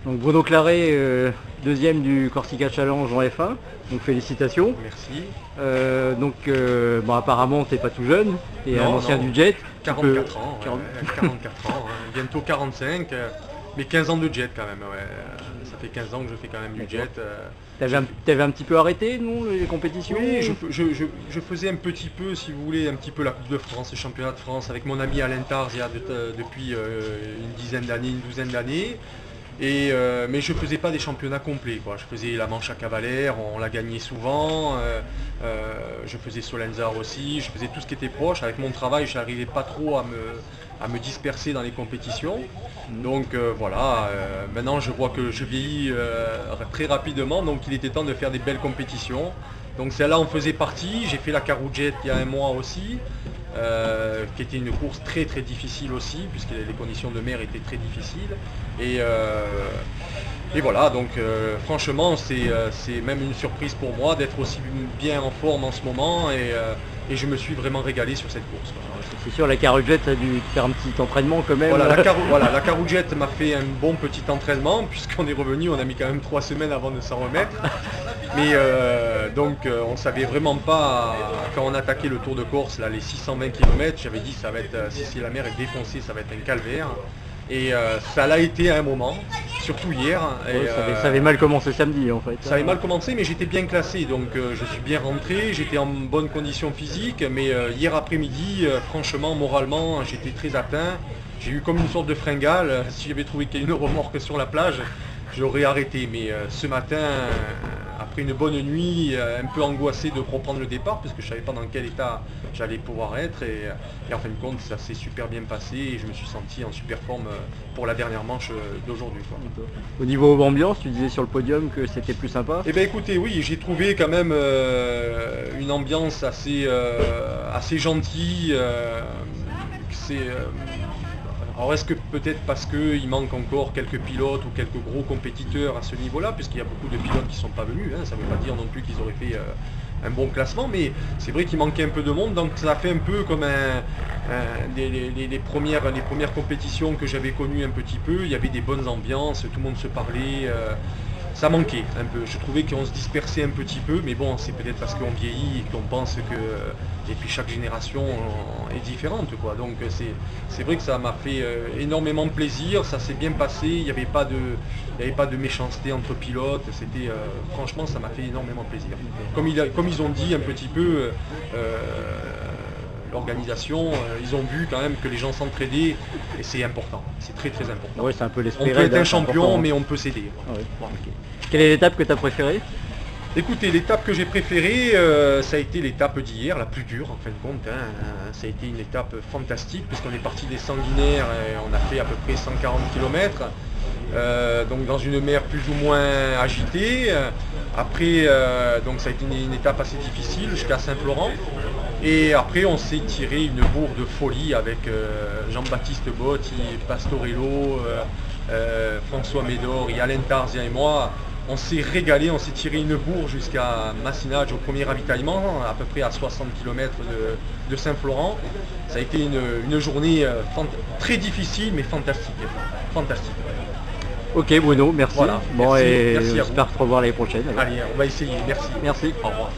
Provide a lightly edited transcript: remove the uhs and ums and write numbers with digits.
Donc Bruno Claret, deuxième du Corsica Challenge en F1, donc félicitations. Merci. Bon, apparemment t'es pas tout jeune, t'es un ancien du jet. 44 ans, 44 ans, hein, bientôt 45, mais 15 ans de jet quand même, ouais. Ça fait 15 ans que je fais quand même du jet. T'avais un petit peu arrêté, non, les compétitions? Oui, je faisais un petit peu, si vous voulez, un petit peu la Coupe de France, le championnat de France avec mon ami Alain Tarz depuis une dizaine d'années, une douzaine d'années. Mais je ne faisais pas des championnats complets, quoi. Je faisais la Manche à Cavalère, on l'a gagné souvent. Je faisais Solenzar aussi, je faisais tout ce qui était proche. Avec mon travail, je n'arrivais pas trop à me disperser dans les compétitions. Donc voilà, maintenant je vois que je vieillis très rapidement, donc il était temps de faire des belles compétitions. Donc celle-là en faisait partie. J'ai fait la Caroujet il y a un mois aussi. Qui était une course très très difficile aussi, puisque les conditions de mer étaient très difficiles. Et voilà, donc franchement c'est même une surprise pour moi d'être aussi bien en forme en ce moment, et je me suis vraiment régalé sur cette course. C'est sûr, la Caroujet a dû faire un petit entraînement quand même. Voilà, la Caroujet m'a fait un bon petit entraînement, puisqu'on est revenu, on a mis quand même 3 semaines avant de s'en remettre. Mais donc on ne savait vraiment pas, quand on attaquait le Tour de Corse, là, les 620 km, j'avais dit ça va être, si la mer est défoncée, ça va être un calvaire. Et ça l'a été à un moment, surtout hier. Ouais, ça avait mal commencé samedi en fait. Ça avait mal commencé, mais j'étais bien classé, donc je suis bien rentré, j'étais en bonne condition physique, mais hier après-midi, franchement, moralement, j'étais très atteint. J'ai eu comme une sorte de fringale. Si j'avais trouvé qu'il y a une remorque sur la plage, j'aurais arrêté. Mais ce matin, après une bonne nuit, un peu angoissé de reprendre le départ, parce que je ne savais pas dans quel état j'allais pouvoir être. Et en fin de compte, ça s'est super bien passé et je me suis senti en super forme pour la dernière manche d'aujourd'hui. Au niveau ambiance, tu disais sur le podium que c'était plus sympa? Eh bien écoutez, oui, j'ai trouvé quand même une ambiance assez gentille. Alors est-ce que peut-être parce qu'il manque encore quelques pilotes ou quelques gros compétiteurs à ce niveau-là, puisqu'il y a beaucoup de pilotes qui ne sont pas venus, hein, ça ne veut pas dire non plus qu'ils auraient fait un bon classement, mais c'est vrai qu'il manquait un peu de monde, donc ça a fait un peu comme les premières compétitions que j'avais connues un petit peu. Il y avait des bonnes ambiances, tout le monde se parlait. Ça manquait un peu, je trouvais qu'on se dispersait un petit peu, mais bon, c'est peut-être parce qu'on vieillit et qu'on pense que... Et puis chaque génération est différente, quoi. Donc c'est vrai que ça m'a fait énormément plaisir, ça s'est bien passé, il n'y avait pas de méchanceté entre pilotes, franchement ça m'a fait énormément plaisir. Comme ils ont dit un petit peu, l'organisation, ils ont vu quand même que les gens s'entraidaient, et c'est important, c'est très très important. Ouais, c'est un peu on peut être un champion, mais on peut s'aider. Ouais. Okay. Quelle est l'étape que tu as préférée? Écoutez, l'étape que j'ai préférée, ça a été l'étape d'hier, la plus dure en fin de compte. Ça a été une étape fantastique, puisqu'on est parti des Sanguinaires et on a fait à peu près 140 km. Donc dans une mer plus ou moins agitée. Après, donc ça a été une étape assez difficile jusqu'à Saint-Florent. Et après, on s'est tiré une bourre de folie avec Jean-Baptiste Botti, Pastorello, François Médor, Alain Tarzien et moi. On s'est régalé, on s'est tiré une bourre jusqu'à Massinage au premier ravitaillement, à peu près à 60 km de Saint-Florent. Ça a été une journée très difficile, mais fantastique. Fantastique. Ok Bruno, merci. Voilà, bon, merci, et merci j'espère te revoir l'année prochaine. Allez, on va essayer. Merci. Merci. Au revoir.